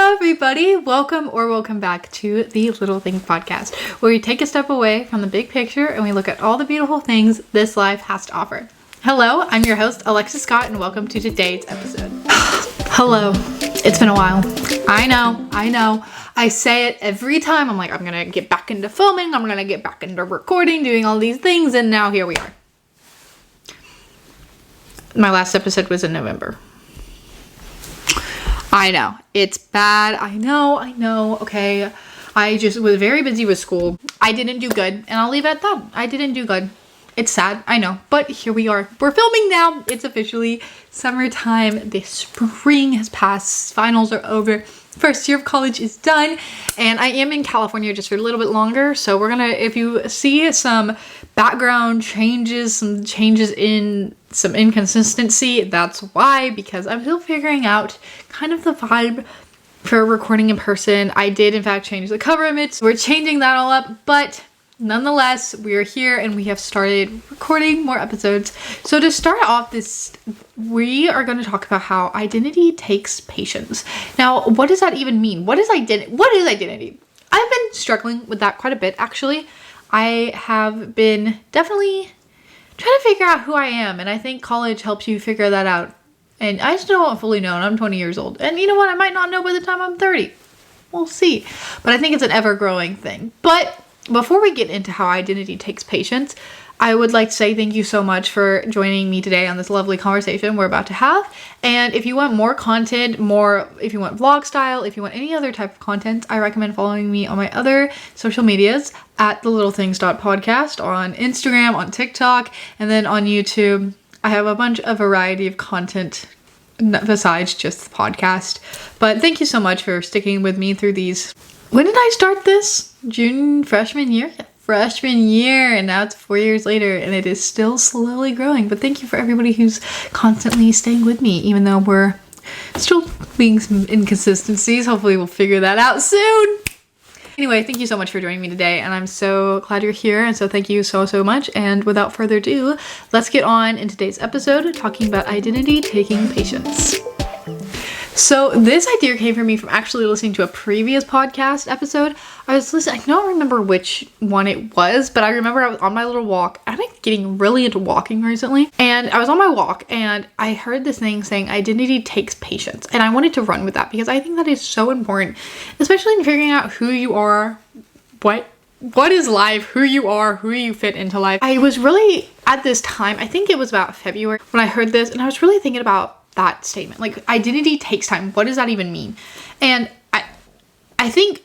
Everybody, welcome back to the Little Things podcast, where we take a step away from the big picture and we look at all the beautiful things this life has to offer. Hello, I'm your host, Alexis Scott, and welcome to today's episode. Hello, it's been a while. I know. I say it every time. I'm like, I'm gonna get back into filming, I'm gonna get back into recording, doing all these things, and now here we are. My last episode was in November. I know, it's bad. I know. Okay, I just was very busy with school. I didn't do good, and I'll leave it at that. I didn't do good. It's sad, I know, but here we are. We're filming now. It's officially summertime. The spring has passed. Finals are over. First year of college is done, and I am in California just for a little bit longer. So we're gonna, if you see some background changes, some changes in some inconsistency, that's why, because I'm still figuring out kind of the vibe for recording in person. I did in fact change the cover image. We're changing that all up, but nonetheless, we are here and we have started recording more episodes. So to start off this, we are going to talk about how identity takes patience. Now, what does that even mean? What is identity? I've been struggling with that quite a bit, actually. I have been definitely trying to figure out who I am, and I think college helps you figure that out. And I still don't fully know, and I'm 20 years old. And you know what? I might not know by the time I'm 30. We'll see. But I think it's an ever-growing thing. But before we get into how identity takes patience, I would like to say thank you so much for joining me today on this lovely conversation we're about to have. And if you want more content, if you want vlog style, if you want any other type of content, I recommend following me on my other social medias at alexisscott.business on Instagram, on TikTok, and then on YouTube. I have a variety of content besides just the podcast. But thank you so much for sticking with me through these. When did I start this? Freshman year, and now it's 4 years later, and it is still slowly growing. But thank you for everybody who's constantly staying with me, even though we're still being some inconsistencies. Hopefully we'll figure that out soon. Anyway, thank you so much for joining me today, and I'm so glad you're here, and so thank you so much. And without further ado, let's get on in today's episode talking about identity taking patience. So this idea came from me from actually listening to a previous podcast episode. I don't remember which one it was, but I remember I was on my little walk. I've been getting really into walking recently, and I was on my walk and I heard this thing saying identity takes patience, and I wanted to run with that because I think that is so important, especially in figuring out who you are, what is life, who you are, who you fit into life. I was really, at this time, I think it was about February when I heard this, and I was really thinking about that statement. Like, identity takes time. What does that even mean? And I think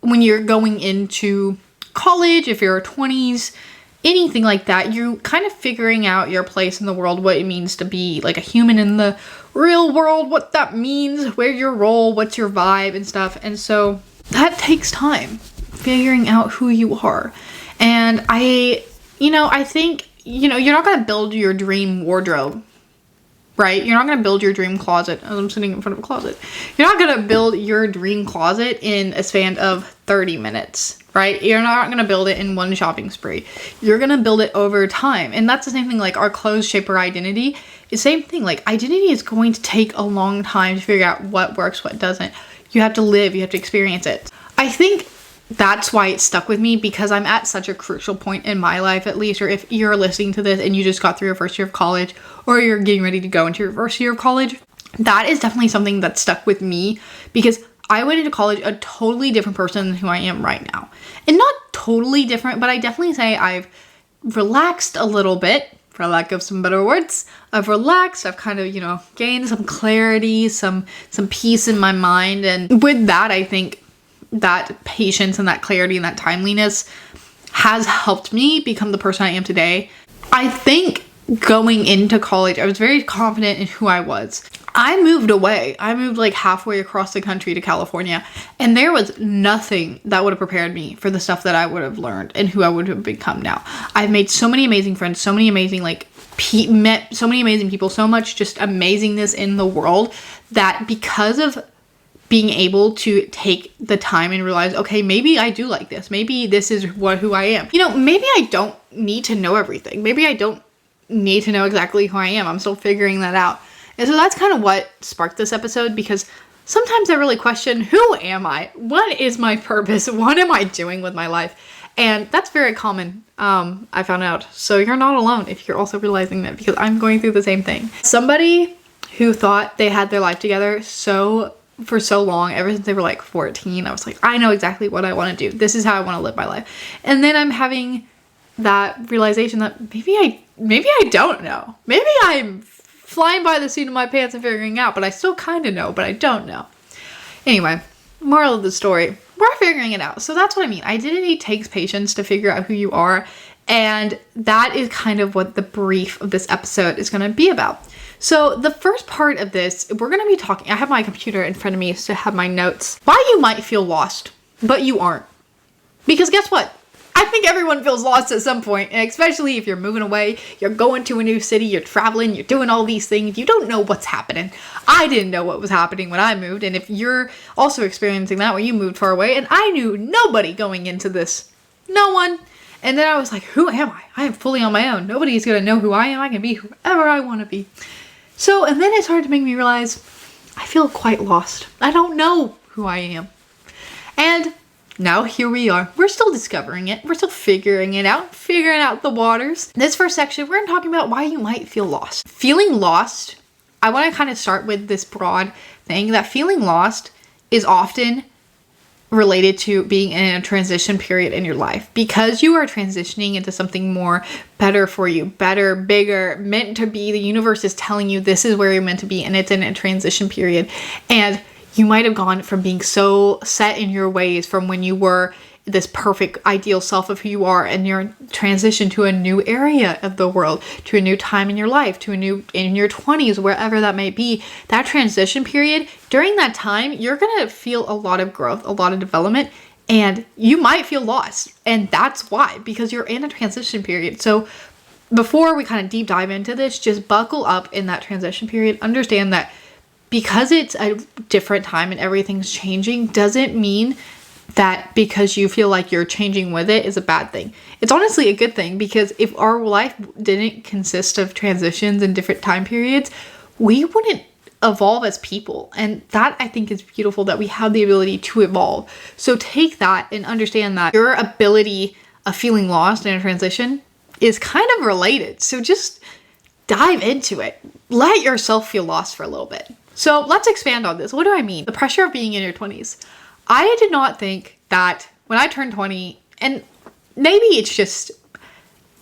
when you're going into college, if you're 20s, anything like that, you're kind of figuring out your place in the world, what it means to be like a human in the real world, what that means, where your role, what's your vibe and stuff. And so that takes time, figuring out who you are. And I think, you're not going to build your dream wardrobe, right? You're not going to build your dream closet. As I'm sitting in front of a closet. You're not going to build your dream closet in a span of 30 minutes, right? You're not going to build it in one shopping spree. You're going to build it over time. And that's the same thing, like our clothes shape our identity. It's the same thing. Like, identity is going to take a long time to figure out what works, what doesn't. You have to live, you have to experience it. I think that's why it stuck with me, because I'm at such a crucial point in my life, at least, or if you're listening to this and you just got through your first year of college, or you're getting ready to go into your first year of college, that is definitely something that stuck with me, because I went into college a totally different person than who I am right now. And not totally different, but I definitely say I've relaxed a little bit, for lack of some better words. I've relaxed, I've kind of, gained some clarity, some peace in my mind, and with that, I think that patience and that clarity and that timeliness has helped me become the person I am today. I think going into college, I was very confident in who I was. I moved away. I moved like halfway across the country to California, and there was nothing that would have prepared me for the stuff that I would have learned and who I would have become now. I've made so many amazing friends, so many amazing met so many amazing people, so much just amazingness in the world, that because of being able to take the time and realize, okay, maybe I do like this. Maybe this is who I am. You know, maybe I don't need to know everything. Maybe I don't need to know exactly who I am. I'm still figuring that out. And so that's kind of what sparked this episode, because sometimes I really question, who am I? What is my purpose? What am I doing with my life? And that's very common, I found out. So you're not alone if you're also realizing that, because I'm going through the same thing. Somebody who thought they had their life together for so long, ever since they were like 14, I was like, I know exactly what I want to do. This is how I want to live my life. And then I'm having that realization that maybe I don't know. Maybe I'm flying by the seat of my pants and figuring out, but I still kind of know, but I don't know. Anyway, moral of the story, we're figuring it out. So that's what I mean. Identity takes patience to figure out who you are. And that is kind of what the brief of this episode is going to be about. So the first part of this, we're going to be talking, I have my computer in front of me to have my notes. Why you might feel lost, but you aren't. Because guess what? I think everyone feels lost at some point, and especially if you're moving away, you're going to a new city, you're traveling, you're doing all these things, you don't know what's happening. I didn't know what was happening when I moved, and if you're also experiencing that when you moved far away, and I knew nobody going into this. No one. And then I was like, who am I? I am fully on my own. Nobody's going to know who I am. I can be whoever I want to be. So, and then it started to make me realize I feel quite lost. I don't know who I am. And now here we are. We're still discovering it. We're still figuring it out, figuring out the waters. This first section, we're talking about why you might feel lost. Feeling lost, I want to kind of start with this broad thing that feeling lost is often related to being in a transition period in your life, because you are transitioning into something more better for you, better, bigger, meant to be. The universe is telling you this is where you're meant to be, and it's in a transition period. And you might have gone from being so set in your ways from when you were this perfect ideal self of who you are, and you're transitioned to a new area of the world, to a new time in your life, to a new, in your 20s, wherever that may be. That transition period, during that time, you're going to feel a lot of growth, a lot of development, and you might feel lost. And that's why, because you're in a transition period. So before we kind of deep dive into this, just buckle up in that transition period. Understand that because it's a different time and everything's changing, doesn't mean that because you feel like you're changing with it is a bad thing. It's honestly a good thing, because if our life didn't consist of transitions and different time periods, we wouldn't evolve as people. And that, I think, is beautiful, that we have the ability to evolve. So take that and understand that your ability of feeling lost in a transition is kind of related. So just dive into it. Let yourself feel lost for a little bit. So let's expand on this. What do I mean? The pressure of being in your 20s. I did not think that when I turned 20, and maybe it's just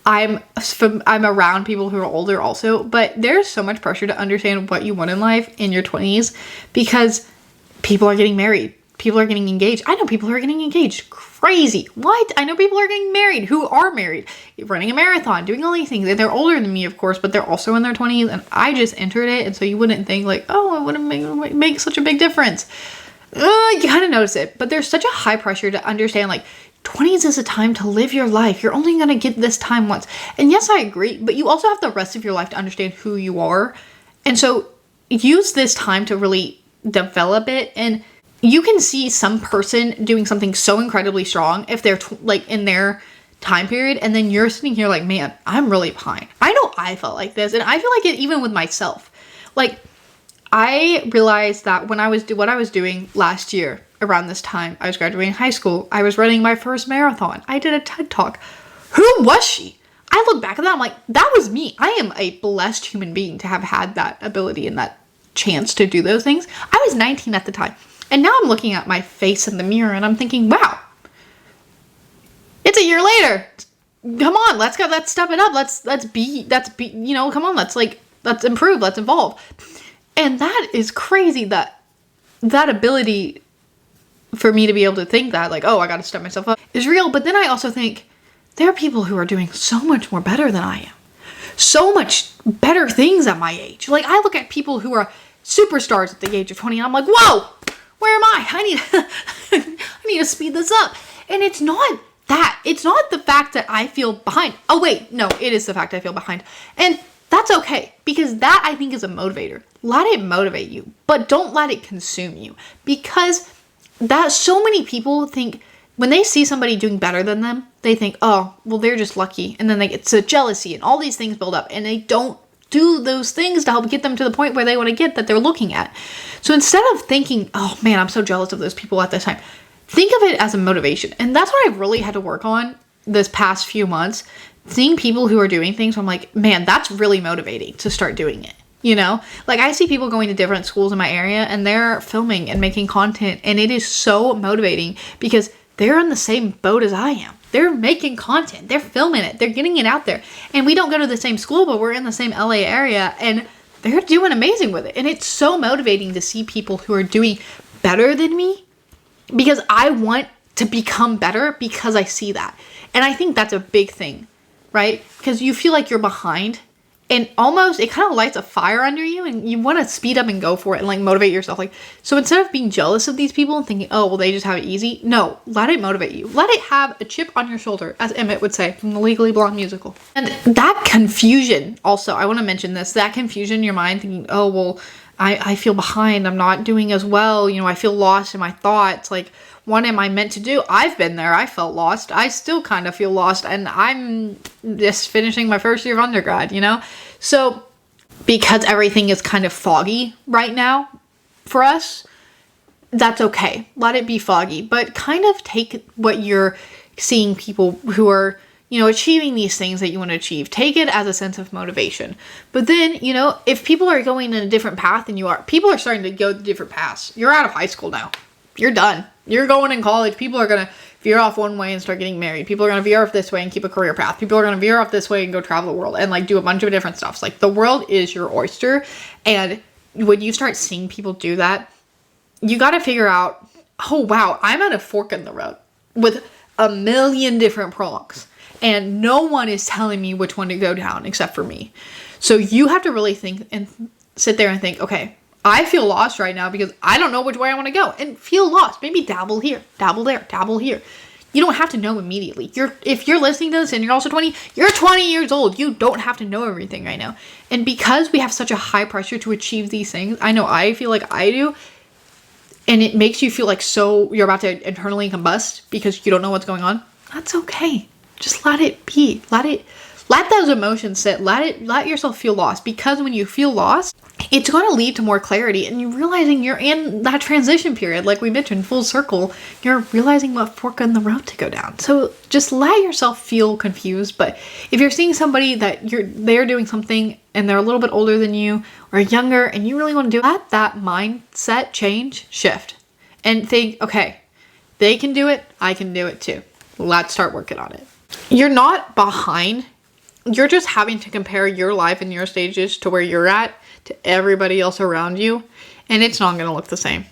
I'm around people who are older also, but there's so much pressure to understand what you want in life in your 20s, because people are getting married. People are getting engaged. I know people who are getting engaged. Crazy. What? I know people who are getting married, who are married, running a marathon, doing all these things. And they're older than me, of course, but they're also in their 20s. And I just entered it. And so you wouldn't think like, oh, it wouldn't make such a big difference. You kind of notice it. But there's such a high pressure to understand, like, 20s is a time to live your life. You're only going to get this time once. And yes, I agree. But you also have the rest of your life to understand who you are. And so use this time to really develop it. And you can see some person doing something so incredibly strong if they're like in their time period, and then you're sitting here like, man, I'm really behind. I know I felt like this, and I feel like it even with myself. Like, I realized that when I was what I was doing last year around this time, I was graduating high school. I was running my first marathon. I did a TED Talk. Who was she? I look back at that, I'm like, that was me. I am a blessed human being to have had that ability and that chance to do those things. I was 19 at the time. And now I'm looking at my face in the mirror and I'm thinking, wow, it's a year later. Come on, let's step it up. Let's be, you know, come on, let's improve, let's evolve. And that is crazy, that ability for me to be able to think that, like, oh, I got to step myself up is real. But then I also think there are people who are doing so much more better than I am. So much better things at my age. Like, I look at people who are superstars at the age of 20. And I'm like, whoa, where am I? I need to speed this up. And it's not that. It's not the fact that I feel behind. Oh, wait, no, it is the fact I feel behind. And that's okay, because that, I think, is a motivator. Let it motivate you, but don't let it consume you, because that so many people think when they see somebody doing better than them, they think, oh, well, they're just lucky. And then they get so jealousy and all these things build up, and they don't do those things to help get them to the point where they want to get that they're looking at. So instead of thinking, oh man, I'm so jealous of those people at this time, think of it as a motivation. And that's what I've really had to work on this past few months. Seeing people who are doing things, I'm like, man, that's really motivating to start doing it. You know, like I see people going to different schools in my area and they're filming and making content, and it is so motivating because they're in the same boat as I am. They're making content, they're filming it, they're getting it out there. And we don't go to the same school, but we're in the same LA area, and they're doing amazing with it. And it's so motivating to see people who are doing better than me, because I want to become better because I see that. And I think that's a big thing, right? Because you feel like you're behind, and almost it kind of lights a fire under you, and you want to speed up and go for it and like motivate yourself. Like, so instead of being jealous of these people and thinking, oh, well, they just have it easy. No, let it motivate you. Let it have a chip on your shoulder, as Emmett would say from the Legally Blonde musical. And that confusion also, I want to mention this, that confusion in your mind thinking, oh, well, I feel behind. I'm not doing as well. You know, I feel lost in my thoughts. Like, what am I meant to do? I've been there. I felt lost. I still kind of feel lost, and I'm just finishing my first year of undergrad, you know? So because everything is kind of foggy right now for us, that's okay. Let it be foggy, but kind of take what you're seeing people who are, you know, achieving these things that you want to achieve. Take it as a sense of motivation. But then, you know, if people are going in a different path than you are, people are starting to go different paths. You're out of high school now. You're done. You're going in college. People are going to veer off one way and start getting married. People are going to veer off this way and keep a career path. People are going to veer off this way and go travel the world and like do a bunch of different stuff. Like, the world is your oyster. And when you start seeing people do that, you got to figure out, oh wow, I'm at a fork in the road with a million different prongs, and no one is telling me which one to go down except for me. So you have to really think and sit there and think, okay, I feel lost right now because I don't know which way I want to go, and feel lost. Maybe dabble here, dabble there, dabble here. You don't have to know immediately. If you're listening to this and you're also 20, you're 20 years old. You don't have to know everything right now. And because we have such a high pressure to achieve these things, I know I feel like I do, and it makes you feel like so you're about to internally combust because you don't know what's going on. That's okay. Just let it be. Let those emotions sit. Let yourself feel lost, because when you feel lost, it's going to lead to more clarity, and you're realizing you're in that transition period. Like we mentioned, full circle, you're realizing what fork in the road to go down. So just let yourself feel confused. But if you're seeing somebody that they're doing something and they're a little bit older than you or younger, and you really want to do that mindset change, shift and think, okay, they can do it. I can do it too. Let's start working on it. You're not behind. You're just having to compare your life and your stages to where you're at to everybody else around you, and it's not going to look the same.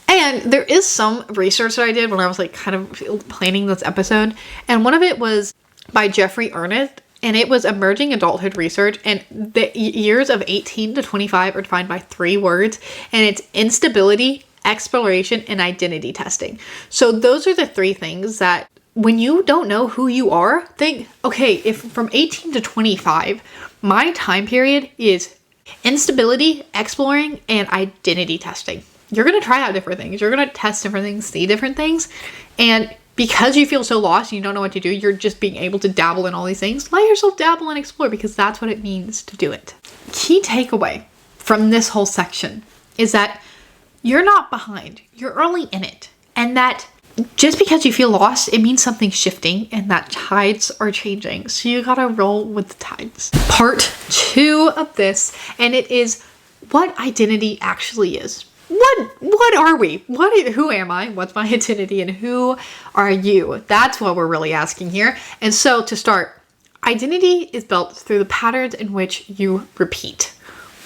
And there is some research that I did when I was like kind of planning this episode, and one of it was by Jeffrey Ernest, and it was emerging adulthood research, and the years of 18 to 25 are defined by 3 words, and it's instability, exploration, and identity testing. So those are the 3 things that when you don't know who you are, think, okay, if from 18 to 25, my time period is instability, exploring, and identity testing. You're going to try out different things. You're going to test different things, see different things. And because you feel so lost, you don't know what to do, you're just being able to dabble in all these things. Let yourself dabble and explore, because that's what it means to do it. Key takeaway from this whole section is that you're not behind. You're early in it. And that just because you feel lost, it means something's shifting and that tides are changing. So you gotta roll with the tides. Part 2 of this, and it is what identity actually is. What are we? Who am I? What's my identity, and who are you? That's what we're really asking here. And so to start, identity is built through the patterns in which you repeat.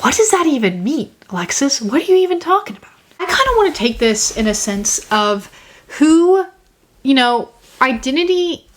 What does that even mean, Alexis? What are you even talking about? I kind of want to take this in a sense of who, identity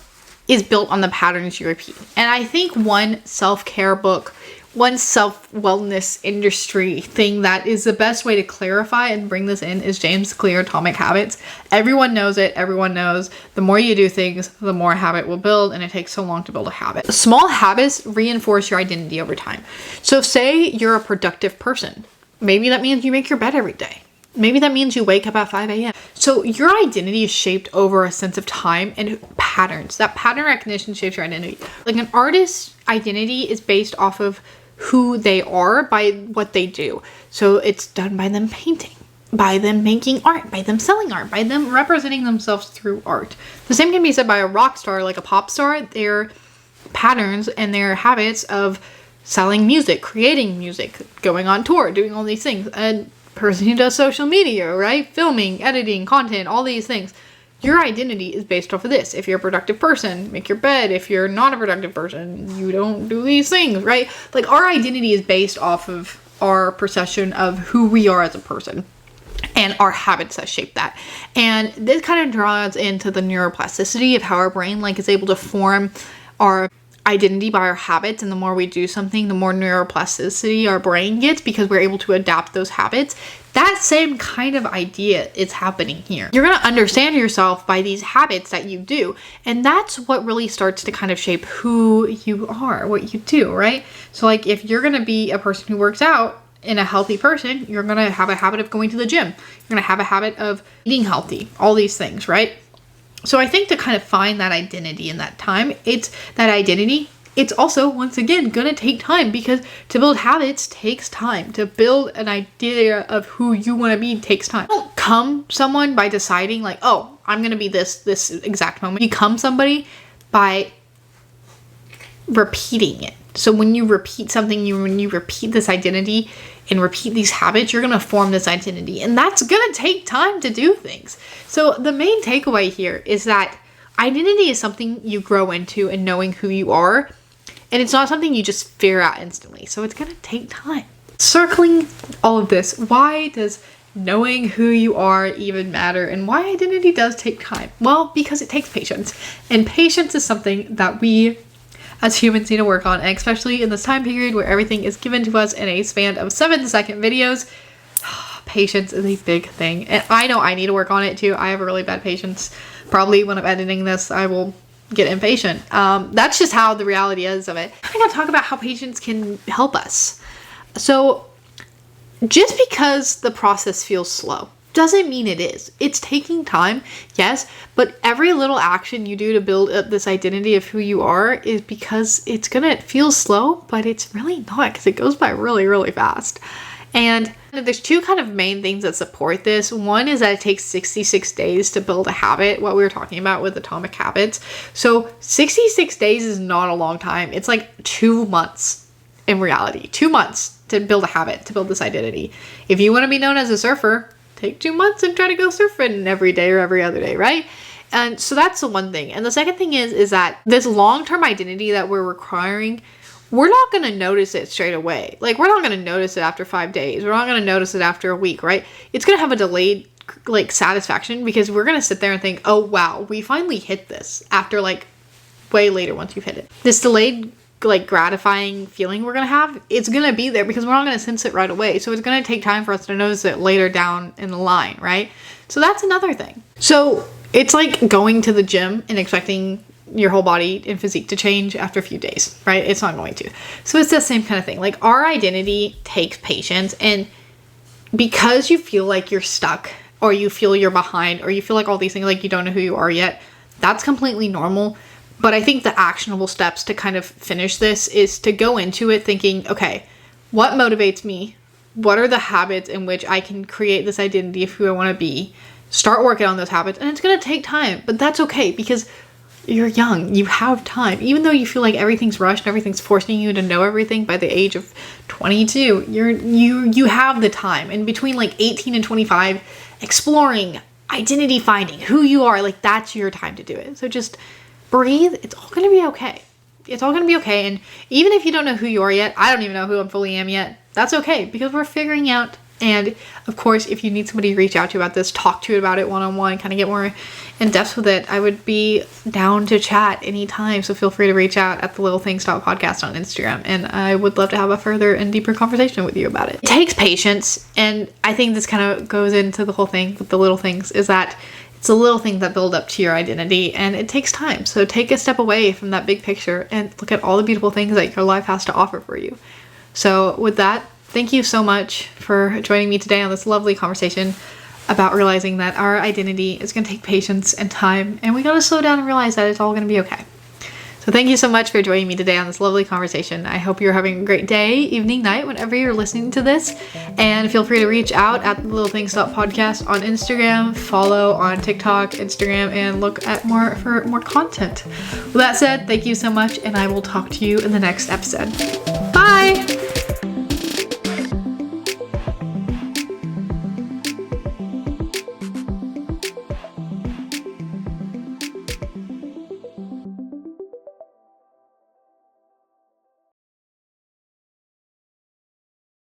is built on the patterns you repeat. And I think one self-care book one self-wellness industry thing that is the best way to clarify and bring this in is James Clear Atomic Habits. Everyone knows it. Everyone knows the more you do things, the more habit will build, and it takes so long to build a habit. Small habits reinforce your identity over time. So say you're a productive person. Maybe that means you make your bed every day. Maybe that means you wake up at 5 a.m. So your identity is shaped over a sense of time and patterns. That pattern recognition shapes your identity. Like an artist's identity is based off of who they are by what they do. So it's done by them painting, by them making art, by them selling art, by them representing themselves through art. The same can be said by a rock star, like a pop star. Their patterns and their habits of selling music, creating music, going on tour, doing all these things. And person who does social media, right? Filming, editing, content, all these things. Your identity is based off of this. If you're a productive person, make your bed. If you're not a productive person, you don't do these things, right? Like our identity is based off of our perception of who we are as a person and our habits that shape that. And this kind of draws into the neuroplasticity of how our brain is able to form our identity by our habits, and the more we do something, the more neuroplasticity our brain gets because we're able to adapt those habits. That same kind of idea is happening here. You're going to understand yourself by these habits that you do, and that's what really starts to kind of shape who you are, what you do, right? So if you're going to be a person who works out and a healthy person, you're going to have a habit of going to the gym. You're going to have a habit of eating healthy, all these things, right? So I think to kind of find that identity in that time, it's also, once again, going to take time, because to build habits takes time. To build an idea of who you want to be takes time. You don't become someone by deciding oh, I'm going to be this exact moment. You become somebody by repeating it. So when you repeat something, when you repeat this identity and repeat these habits, you're going to form this identity. And that's going to take time to do things. So the main takeaway here is that identity is something you grow into and knowing who you are. And it's not something you just figure out instantly. So it's going to take time. Circling all of this, why does knowing who you are even matter, and why identity does take time? Well, because it takes patience. And patience is something that we as humans need to work on, and especially in this time period where everything is given to us in a span of 7-second videos. Patience is a big thing, and I know I need to work on it too. I have a really bad patience. Probably when I'm editing this, I will get impatient. That's just how the reality is of it. I gotta talk about how patience can help us. So just because the process feels slow doesn't mean it is. It's taking time, yes, but every little action you do to build up this identity of who you are is because it's gonna feel slow, but it's really not, because it goes by really, really fast. And there's two kind of main things that support this. One is that it takes 66 days to build a habit, what we were talking about with Atomic Habits. So 66 days is not a long time. It's 2 months in reality. 2 months to build a habit, to build this identity. If you want to be known as a surfer, take 2 months and try to go surfing every day or every other day, right? And so that's the one thing. And the second thing is that this long-term identity that we're requiring, we're not going to notice it straight away. We're not going to notice it after 5 days. We're not going to notice it after a week, right? It's going to have a delayed satisfaction, because we're going to sit there and think, oh wow, we finally hit this, after way later once you've hit it. This delayed gratifying feeling we're going to have, it's going to be there because we're not going to sense it right away. So it's going to take time for us to notice it later down in the line, right? So that's another thing. So it's like going to the gym and expecting your whole body and physique to change after a few days, right? It's not going to. So it's the same kind of thing. Our identity takes patience, and because you feel like you're stuck, or you feel you're behind, or you feel all these things, you don't know who you are yet, that's completely normal. But I think the actionable steps to kind of finish this is to go into it thinking, okay, what motivates me? What are the habits in which I can create this identity of who I want to be? Start working on those habits. And it's going to take time, but that's okay, because you're young. You have time. Even though you feel like everything's rushed and everything's forcing you to know everything by the age of 22, you have the time. And between 18 and 25, exploring, identity finding, who you are, that's your time to do it. So just breathe. It's all going to be okay. It's all going to be okay. And even if you don't know who you are yet, I don't even know who I fully am yet. That's okay, because we're figuring out And of course, if you need somebody to reach out to about this, talk to you about it one-on-one, kind of get more in depth with it, I would be down to chat anytime. So feel free to reach out at the littlethings.podcast on Instagram. And I would love to have a further and deeper conversation with you about it. It takes patience. And I think this kind of goes into the whole thing with the little things, is that it's the little things that build up to your identity, and it takes time. So take a step away from that big picture and look at all the beautiful things that your life has to offer for you. So with that, thank you so much for joining me today on this lovely conversation about realizing that our identity is going to take patience and time, and we got to slow down and realize that it's all going to be okay. So thank you so much for joining me today on this lovely conversation. I hope you're having a great day, evening, night, whenever you're listening to this. And feel free to reach out at littlethings.podcast on Instagram, follow on TikTok, Instagram, and look at for more content. With that said, thank you so much, and I will talk to you in the next episode. Bye!